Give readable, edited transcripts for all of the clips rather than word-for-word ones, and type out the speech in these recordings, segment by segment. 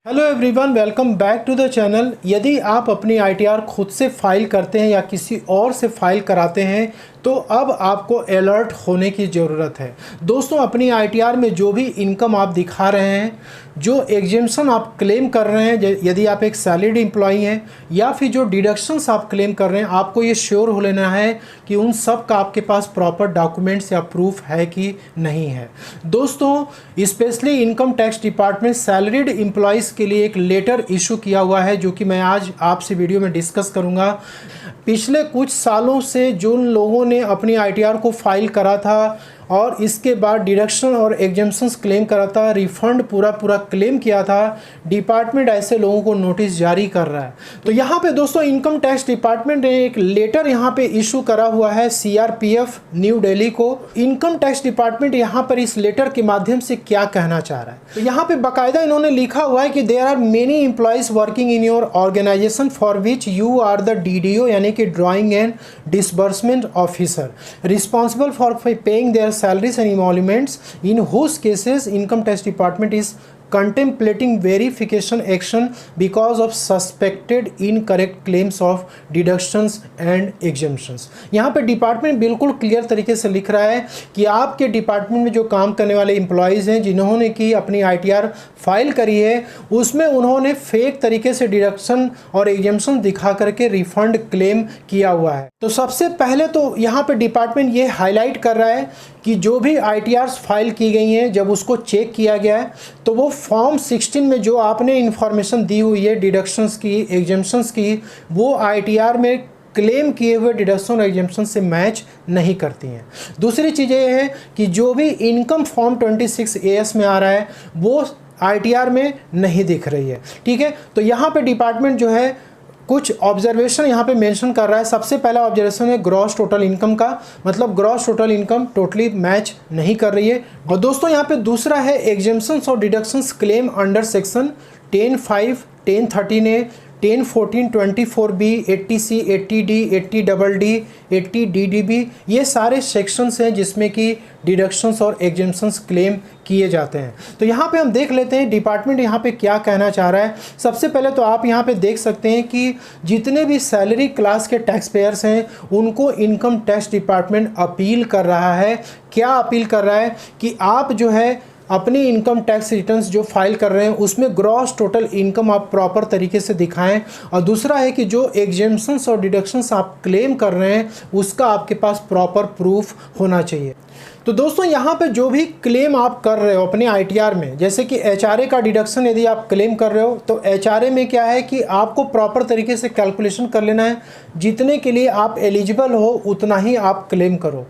Hello everyone, welcome back to the channel. यदि आप अपनी आईटीआर खुद से फाइल करते हैं या किसी और से फाइल कराते हैं तो अब आपको अलर्ट होने की ज़रूरत है। दोस्तों, अपनी आईटीआर में जो भी इनकम आप दिखा रहे हैं, जो एग्जेम्पशन आप क्लेम कर रहे हैं, यदि आप एक सैलरीड एम्प्लॉई हैं या फिर जो डिडक्शंस आप क्लेम कर रहे हैं, आपको ये श्योर हो लेना है कि उन सब का आपके पास प्रॉपर डॉक्यूमेंट्स या प्रूफ है कि नहीं है। दोस्तों, specially income tax department salaried employees के लिए एक लेटर इशू किया हुआ है, जो कि मैं आज आपसे वीडियो में डिस्कस करूंगा। पिछले कुछ सालों से जिन लोगों ने अपनी आईटीआर को फाइल करा था और इसके बाद डिडक्शन और एग्जेम्पशंस क्लेम करा था, रिफंड पूरा क्लेम किया था, डिपार्टमेंट ऐसे लोगों को नोटिस जारी कर रहा है। तो यहाँ पे दोस्तों इनकम टैक्स डिपार्टमेंट ने एक लेटर यहाँ पे इशू करा हुआ है सीआरपीएफ न्यू दिल्ली को। इनकम टैक्स डिपार्टमेंट यहाँ पर इस लेटर के माध्यम से क्या कहना चाह रहा है, तो यहाँ पे बाकायदा इन्होंने लिखा हुआ है कि there are many employees working in your organisation for which you are the DDO यानी कि drawing and disbursement officer responsible for paying their salaries and emoluments, in whose cases income tax department is contemplating verification action because of suspected incorrect claims of deductions and exemptions। यहाँ पे department बिल्कुल clear तरीके से लिख रहा है कि आपके डिपार्टमेंट में जो काम करने वाले एम्प्लॉयज़ हैं, जिन्होंने की अपनी आईटीआर फाइल करी है, उसमें उन्होंने फेक तरीके से डिडक्शन और एग्जेम्पशन दिखा करके रिफंड क्लेम किया हुआ है। तो सबसे पहले तो यहाँ पे डिपार्टमेंट ये हाईलाइट कर रहा है कि जो भी आईटीआर्स फाइल की गई हैं, जब उसको चेक किया गया है तो वो फॉर्म 16 में जो आपने इन्फॉर्मेशन दी हुई है डिडक्शंस की, एग्जेम्पशंस की, वो आईटीआर में क्लेम किए हुए डिडक्शन और एग्जेम्पशन से मैच नहीं करती हैं। दूसरी चीज़ ये है कि जो भी इनकम फॉर्म 26 AS में आ रहा है वो आईटीआर में नहीं दिख रही है। ठीक है, तो यहाँ पे डिपार्टमेंट जो है कुछ ऑब्जर्वेशन यहाँ पे मेंशन कर रहा है। सबसे पहला ऑब्जर्वेशन है ग्रॉस टोटल इनकम का, मतलब gross total income totally match नहीं कर रही है। और दोस्तों यहाँ पे दूसरा है एग्जेम्पशंस और deductions claim under section 10(5), 10(13)(a), 10(14), 24(b), 80(c), 80(d), 80(d), 80(dd)(b), ये सारे सेक्शंस हैं जिसमें कि डिडक्शंस और एग्जेम्पशंस क्लेम किए जाते हैं। तो यहाँ पे हम देख लेते हैं डिपार्टमेंट यहाँ पे क्या कहना चाह रहा है। सबसे पहले तो आप यहाँ पे देख सकते हैं कि जितने भी सैलरी क्लास के टैक्स पेयर्स हैं उनको इनकम टैक्स डिपार्टमेंट अपील कर रहा है। क्या अपील कर रहा है कि आप जो है अपनी इनकम टैक्स रिटर्न्स जो फाइल कर रहे हैं उसमें ग्रॉस टोटल इनकम आप प्रॉपर तरीके से दिखाएं। और दूसरा है कि जो एग्जेम्पशंस और डिडक्शंस आप क्लेम कर रहे हैं उसका आपके पास प्रॉपर प्रूफ होना चाहिए। तो दोस्तों यहाँ पे जो भी क्लेम आप कर रहे हो अपने आईटीआर में, जैसे कि एचआरए का डिडक्शन यदि आप क्लेम कर रहे हो तो एचआरए में क्या है कि आपको प्रॉपर तरीके से कैलकुलेशन कर लेना है, जितने के लिए आप एलिजिबल हो उतना ही आप क्लेम करो।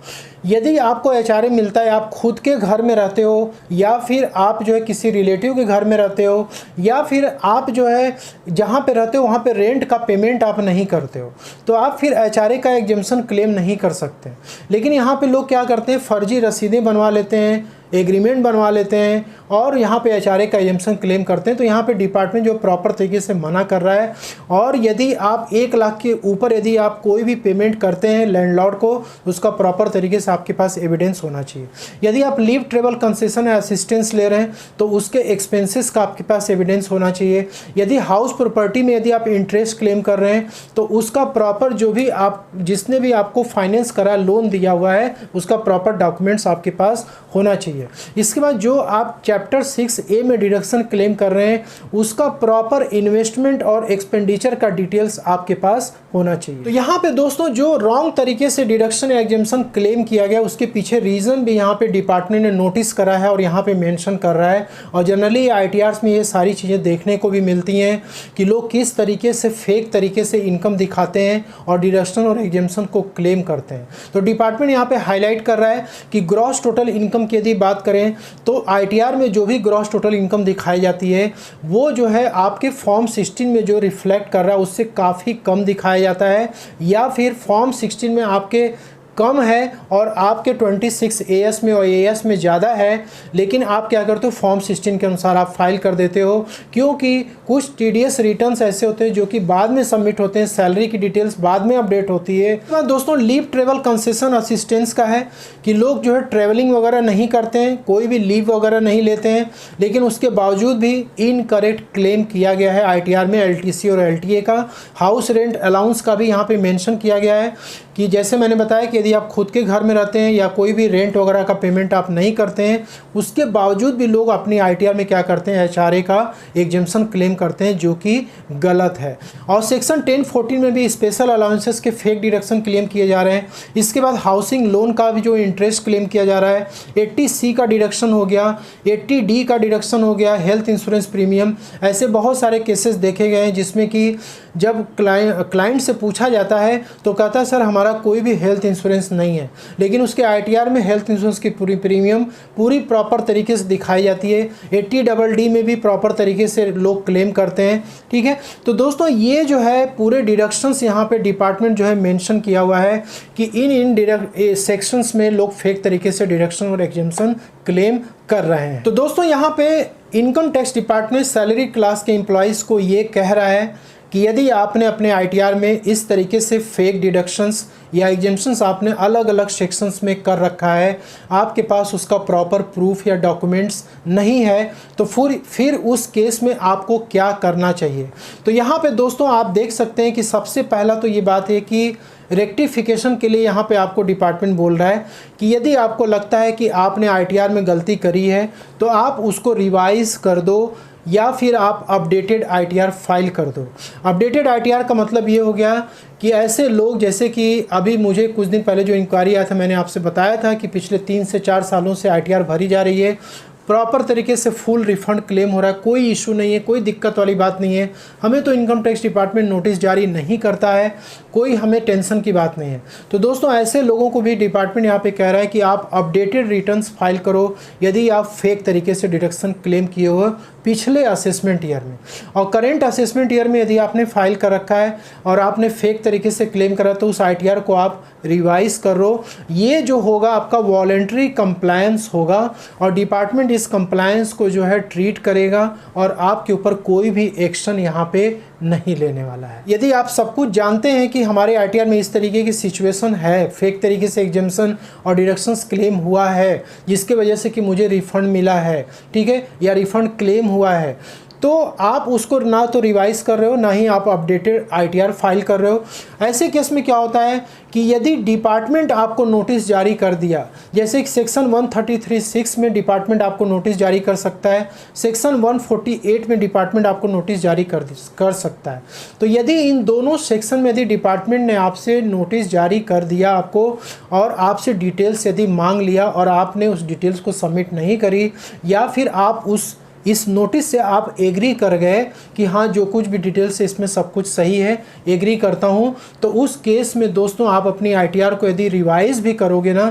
यदि आपको एचआरए मिलता है, आप खुद के घर में रहते हो या फिर आप जो है किसी रिलेटिव के घर में रहते हो या फिर आप जो है जहाँ पे रहते हो वहाँ पे रेंट का पेमेंट आप नहीं करते हो, तो आप फिर एचआरए का एग्जेम्पशन क्लेम नहीं कर सकते। लेकिन यहाँ पे लोग क्या करते हैं, फर्जी रसीदें बनवा लेते हैं, एग्रीमेंट बनवा लेते हैं और यहाँ पे एचआरए का एग्जेम्पशन क्लेम करते हैं। तो यहाँ पे डिपार्टमेंट जो प्रॉपर तरीके से मना कर रहा है। और यदि आप 1 लाख के ऊपर यदि आप कोई भी पेमेंट करते हैं लैंडलॉर्ड को, उसका प्रॉपर तरीके से आपके पास एविडेंस होना चाहिए। यदि आप लीव ट्रेवल कंसेशन या असिस्टेंस ले रहे हैं तो उसके एक्सपेंसेस का आपके पास एविडेंस होना चाहिए। यदि हाउस प्रॉपर्टी में यदि आप इंटरेस्ट क्लेम कर रहे हैं तो उसका प्रॉपर जो भी आप जिसने भी आपको फाइनेंस करा, लोन दिया हुआ है, उसका प्रॉपर डॉक्यूमेंट्स आपके पास होना चाहिए। इसके बाद जो आप चैप्टर 6A में डिडक्शन क्लेम कर रहे हैं उसका प्रॉपर इन्वेस्टमेंट और एक्सपेंडिचर का डिटेल्स आपके पास होना चाहिए। तो यहाँ पे दोस्तों जो रॉन्ग तरीके से डिडक्शन या एग्जेम्पशन क्लेम किया गया उसके पीछे रीज़न भी यहाँ पे डिपार्टमेंट ने नोटिस करा है और यहाँ पे मेंशन कर रहा है। और जनरली आईटीआर्स में ये सारी चीज़ें देखने को भी मिलती हैं कि लोग किस तरीके से फेक तरीके से इनकम दिखाते हैं और डिडक्शन और एग्जेम्पशन को क्लेम करते हैं। तो डिपार्टमेंट यहाँ पे हाईलाइट कर रहा है कि ग्रॉस टोटल इनकम की यदि बात करें तो आईटीआर में जो भी ग्रॉस टोटल इनकम दिखाई जाती है वो जो है आपके फॉर्म 16 में जो रिफ्लेक्ट कर रहा है उससे काफ़ी कम दिखाया जाता है, या फिर फॉर्म 16 में आपके कम है और आपके 26 AS में और AS में ज़्यादा है, लेकिन आप क्या करते हो फॉर्म 16 के अनुसार आप फाइल कर देते हो, क्योंकि कुछ TDS रिटर्न्स ऐसे होते हैं जो कि बाद में सबमिट होते हैं, सैलरी की डिटेल्स बाद में अपडेट होती है। तो दोस्तों लीव ट्रेवल कंसेशन असिस्टेंस का है कि लोग जो है ट्रैवलिंग वगैरह नहीं करते हैं, कोई भी लीव वगैरह नहीं लेते हैं, लेकिन उसके बावजूद भी इनकरेक्ट क्लेम किया गया है ITR में LTC और LTA का। हाउस रेंट अलाउंस का भी यहाँ पे मेंशन किया गया है कि जैसे मैंने बताया कि यदि आप खुद के घर में रहते हैं या कोई भी रेंट वगैरह का पेमेंट आप नहीं करते हैं, उसके बावजूद भी लोग अपनी ITR में क्या करते हैं, HRA का एग्जेम्पशन क्लेम करते हैं, जो कि गलत है। और सेक्शन 1014 में भी स्पेशल अलाउंसेस के फेक डिडक्शन क्लेम किए जा रहे हैं। इसके बाद हाउसिंग लोन का भी जो इंटरेस्ट क्लेम किया जा रहा है, 80C का डिडक्शन हो गया, 80D का डिडक्शन हो गया, हेल्थ इंश्योरेंस प्रीमियम, ऐसे बहुत सारे केसेस देखे गए हैं जिसमें कि जब क्लाइंट से पूछा जाता है तो कहता है सर हमारा कोई भी हेल्थ इंश्योरेंस नहीं है, लेकिन उसके ITR में हेल्थ इंश्योरेंस की पूरी प्रीमियम पूरी प्रॉपर तरीके से दिखाई जाती है। 80DD में भी प्रॉपर तरीके से लोग क्लेम करते हैं, ठीक है। तो दोस्तों ये जो है पूरे डिडक्शंस यहाँ पे डिपार्टमेंट जो है मेंशन किया हुआ है कि इन सेक्शंस में लोग फेक तरीके से डिडक्शन और एग्जेम्पशन क्लेम कर रहे हैं। तो दोस्तों यहाँ पे income tax department salary class के एम्प्लॉयज़ को ये कह रहा है कि यदि आपने अपने ITR में इस तरीके से फेक डिडक्शंस या एग्जेम्पशंस आपने अलग अलग सेक्शंस में कर रखा है, आपके पास उसका प्रॉपर प्रूफ या डॉक्यूमेंट्स नहीं है, तो फिर उस केस में आपको क्या करना चाहिए। तो यहाँ पे दोस्तों आप देख सकते हैं कि सबसे पहला तो ये बात है कि रेक्टिफिकेशन के लिए यहाँ पे आपको डिपार्टमेंट बोल रहा है कि यदि आपको लगता है कि आपने ITR में गलती करी है तो आप उसको रिवाइज़ कर दो या फिर आप अपडेटेड ITR फाइल कर दो। अपडेटेड ITR का मतलब ये हो गया कि ऐसे लोग, जैसे कि अभी मुझे कुछ दिन पहले जो इंक्वायरी आया था, मैंने आपसे बताया था कि पिछले 3 से 4 सालों से ITR भरी जा रही है, प्रॉपर तरीके से फुल रिफंड क्लेम हो रहा है, कोई इशू नहीं है, कोई दिक्कत वाली बात नहीं है। हमें तो इनकम टैक्स डिपार्टमेंट नोटिस जारी नहीं करता है, कोई हमें टेंशन की बात नहीं है। तो दोस्तों ऐसे लोगों को भी डिपार्टमेंट यहाँ पे कह रहा है कि आप अपडेटेड रिटर्न्स फाइल करो यदि आप फेक तरीके से डिडक्शन क्लेम किए हुए पिछले असेसमेंट ईयर में। और करेंट असेसमेंट ईयर में यदि आपने फाइल कर रखा है और आपने फेक तरीके से क्लेम करा तो उस ITR को आप रिवाइज करो। ये जो होगा आपका वॉलेंट्री कंप्लायंस होगा और डिपार्टमेंट इस कंप्लायंस को जो है ट्रीट करेगा और आपके ऊपर कोई भी एक्शन यहाँ पे नहीं लेने वाला है। यदि आप सब कुछ जानते हैं कि हमारे ITR में इस तरीके की सिचुएशन है, फेक तरीके से एग्जेम्पशन और डिडक्शंस क्लेम हुआ है जिसके वजह से कि मुझे रिफ़ंड मिला है, ठीक है, या रिफ़ंड क्लेम हुआ है, तो आप उसको ना तो रिवाइज कर रहे हो ना ही आप अपडेटेड ITR फाइल कर रहे हो। ऐसे केस में क्या होता है कि यदि डिपार्टमेंट आपको नोटिस जारी कर दिया, जैसे सेक्शन 133(6) में डिपार्टमेंट आपको नोटिस जारी कर सकता है, सेक्शन 148 में डिपार्टमेंट आपको नोटिस जारी कर सकता है। तो यदि इन दोनों सेक्शन में यदि डिपार्टमेंट ने आपसे नोटिस जारी कर दिया आपको और आपसे डिटेल्स यदि मांग लिया और आपने उस डिटेल्स को सबमिट नहीं करी, या फिर आप इस नोटिस से आप एग्री कर गए कि हाँ जो कुछ भी डिटेल्स है इसमें सब कुछ सही है, एग्री करता हूँ, तो उस केस में दोस्तों आप अपनी ITR को यदि रिवाइज भी करोगे ना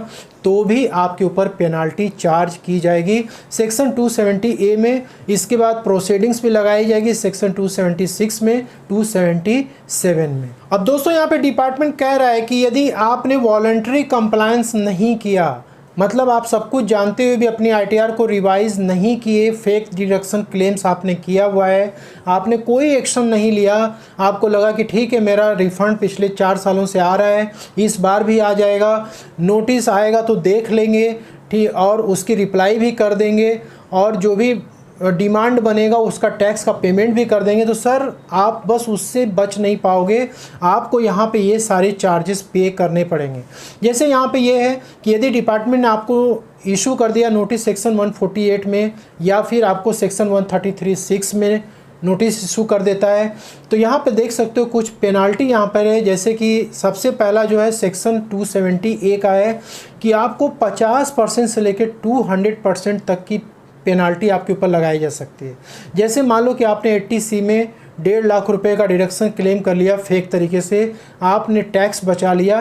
तो भी आपके ऊपर पेनाल्टी चार्ज की जाएगी सेक्शन 270A में। इसके बाद प्रोसीडिंग्स भी लगाई जाएगी सेक्शन 276 में, 277 में। अब दोस्तों यहाँ पे डिपार्टमेंट कह रहा है कि यदि आपने वॉलंटरी कंप्लायंस नहीं किया, मतलब आप सब कुछ जानते हुए भी अपनी ITR को रिवाइज नहीं किए, फेक डिडक्शन क्लेम्स आपने किया हुआ है, आपने कोई एक्शन नहीं लिया, आपको लगा कि ठीक है मेरा रिफ़ंड पिछले 4 सालों से आ रहा है, इस बार भी आ जाएगा, नोटिस आएगा तो देख लेंगे, ठीक, और उसकी रिप्लाई भी कर देंगे और जो भी डिमांड बनेगा उसका टैक्स का पेमेंट भी कर देंगे, तो सर आप बस उससे बच नहीं पाओगे, आपको यहाँ पे ये सारे चार्जेस पे करने पड़ेंगे। जैसे यहाँ पे ये है कि यदि डिपार्टमेंट ने आपको इशू कर दिया नोटिस सेक्शन 148 में या फिर आपको सेक्शन 133(6) में नोटिस इशू कर देता है, तो यहाँ पे देख सकते हो कुछ पेनाल्टी यहाँ पर है। जैसे कि सबसे पहला जो है सेक्शन 270A का है कि आपको 50% से लेकर 200% तक की पेनाल्टी आपके ऊपर लगाई जा सकती है। जैसे मान लो कि आपने 80C में 1.5 लाख रुपए का डिडक्शन क्लेम कर लिया फेक तरीके से, आपने टैक्स बचा लिया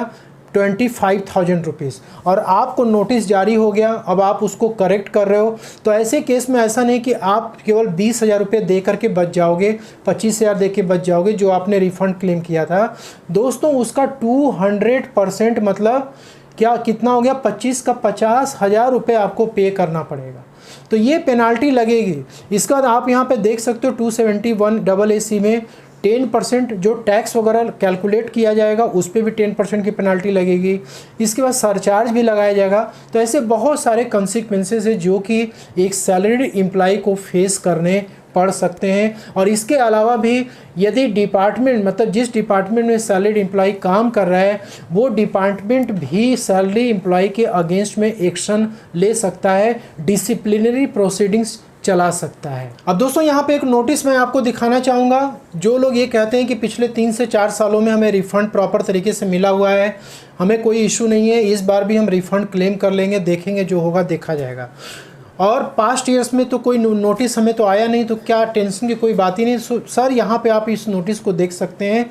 25,000 रुपीज़ और आपको नोटिस जारी हो गया, अब आप उसको करेक्ट कर रहे हो, तो ऐसे केस में ऐसा नहीं कि आप केवल 20,000 रुपये दे करके बच जाओगे, 25,000 दे के बच जाओगे जो आपने रिफ़ंड क्लेम किया था। दोस्तों उसका 200% मतलब क्या कितना हो गया, 25 का 50,000 रुपये आपको पे करना पड़ेगा। तो ये पेनाल्टी लगेगी। इसके बाद आप यहाँ पे देख सकते हो 271 में 10% जो टैक्स वगैरह कैलकुलेट किया जाएगा उस पर भी 10% की पेनाल्टी लगेगी। इसके बाद सरचार्ज भी लगाया जाएगा। तो ऐसे बहुत सारे कंसिक्वेंसेस है जो कि एक सैलरीड एम्प्लॉय को फेस करने पढ़ सकते हैं। और इसके अलावा भी यदि डिपार्टमेंट मतलब जिस डिपार्टमेंट में सैलरीड एम्प्लॉय काम कर रहा है वो डिपार्टमेंट भी सैलरी एम्प्लॉय के अगेंस्ट में एक्शन ले सकता है, डिसिप्लिनरी प्रोसीडिंग्स चला सकता है। अब दोस्तों यहाँ पे एक नोटिस मैं आपको दिखाना चाहूँगा। जो लोग ये कहते हैं कि पिछले 3 से 4 सालों में हमें रिफ़ंड प्रॉपर तरीके से मिला हुआ है, हमें कोई इशू नहीं है, इस बार भी हम रिफ़ंड क्लेम कर लेंगे, देखेंगे जो होगा देखा जाएगा। और पास्ट ईयर्स में तो कोई नोटिस हमें तो आया नहीं, तो क्या टेंशन की कोई बात ही नहीं। सर यहाँ पे आप इस नोटिस को देख सकते हैं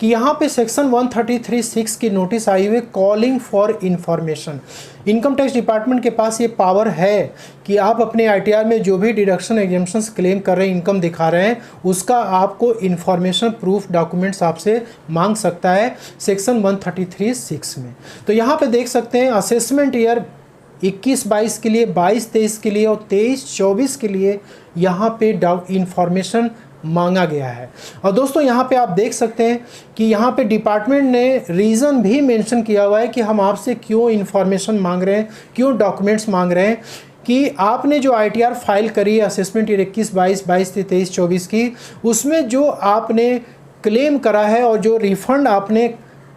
कि यहाँ पे सेक्शन 133(6) की नोटिस आई हुई, calling for information. Income tax department के पास ये पावर है कि आप अपने आईटीआर में जो भी डिडक्शन एग्जम्पशंस क्लेम कर रहे हैं, इनकम दिखा रहे हैं, उसका आपको इन्फॉर्मेशन प्रूफ डॉक्यूमेंट्स आपसे मांग सकता है सेक्शन 133(6) में। तो यहाँ पे देख सकते हैं असेसमेंट ईयर 21-22 के लिए, 22-23 के लिए और 23-24 के लिए यहाँ पे इंफॉर्मेशन मांगा गया है। और दोस्तों यहाँ पे आप देख सकते हैं कि यहाँ पे डिपार्टमेंट ने रीज़न भी मेंशन किया हुआ है कि हम आपसे क्यों इन्फॉर्मेशन मांग रहे हैं, क्यों डॉक्यूमेंट्स मांग रहे हैं। कि आपने जो आईटीआर फाइल करी है असेसमेंट ईयर 21-22, 23-24 की, उसमें जो आपने क्लेम करा है और जो रिफ़ंड आपने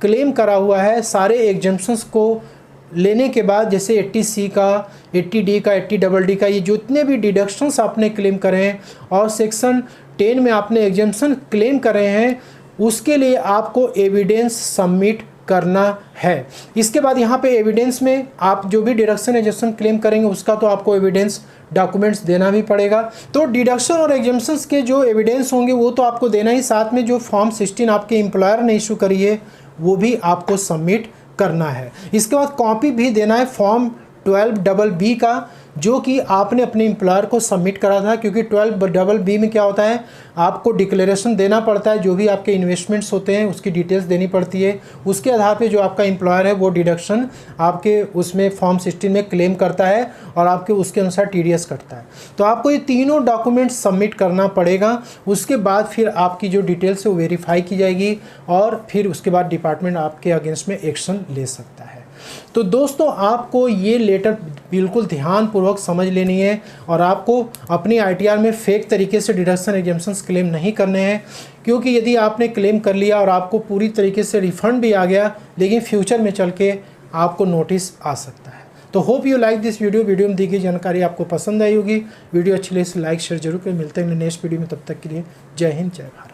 क्लेम करा हुआ है, सारे एग्जम्पशंस को लेने के बाद, जैसे 80C का, 80D का, 80DD का, ये जितने भी डिडक्शंस आपने क्लेम करे हैं और सेक्शन 10 में आपने एग्जम्पशन क्लेम करे हैं, उसके लिए आपको एविडेंस सबमिट करना है। इसके बाद यहाँ पे एविडेंस में आप जो भी डिडक्शन एग्जम्पशन क्लेम करेंगे उसका तो आपको एविडेंस डॉक्यूमेंट्स देना भी पड़ेगा। तो डिडक्शन और एग्जम्पशंस के जो एविडेंस होंगे वो तो आपको देना ही, साथ में जो फॉर्म 16 आपके एम्प्लॉयर ने इशू करी है वो भी आपको सबमिट करना है। इसके बाद कॉपी भी देना है फॉर्म 12BB का, जो कि आपने अपने एम्प्लॉयर को सबमिट करा था। क्योंकि 12BB में क्या होता है, आपको डिक्लेरेशन देना पड़ता है, जो भी आपके इन्वेस्टमेंट्स होते हैं उसकी डिटेल्स देनी पड़ती है। उसके आधार पे जो आपका एम्प्लॉयर है वो डिडक्शन आपके उसमें फॉर्म 16 में क्लेम करता है और आपके उसके अनुसार TDS कटता है। तो आपको ये तीनों डॉक्यूमेंट्स सबमिट करना पड़ेगा। उसके बाद फिर आपकी जो डिटेल्स है वो वेरीफाई की जाएगी और फिर उसके बाद डिपार्टमेंट आपके अगेंस्ट में एक्शन ले सकता है। तो दोस्तों आपको ये लेटर बिल्कुल ध्यानपूर्वक समझ लेनी है और आपको अपनी आईटीआर में फेक तरीके से डिडक्शन एग्जम्पशंस क्लेम नहीं करने हैं। क्योंकि यदि आपने क्लेम कर लिया और आपको पूरी तरीके से रिफ़ंड भी आ गया, लेकिन फ्यूचर में चल के आपको नोटिस आ सकता है। तो hope you like this video में दी गई जानकारी आपको पसंद आई होगी। वीडियो अच्छी लगे तो लाइक शेयर जरूर करें। मिलते हैं नेक्स्ट वीडियो में, तब तक के लिए जय हिंद, जय भारत।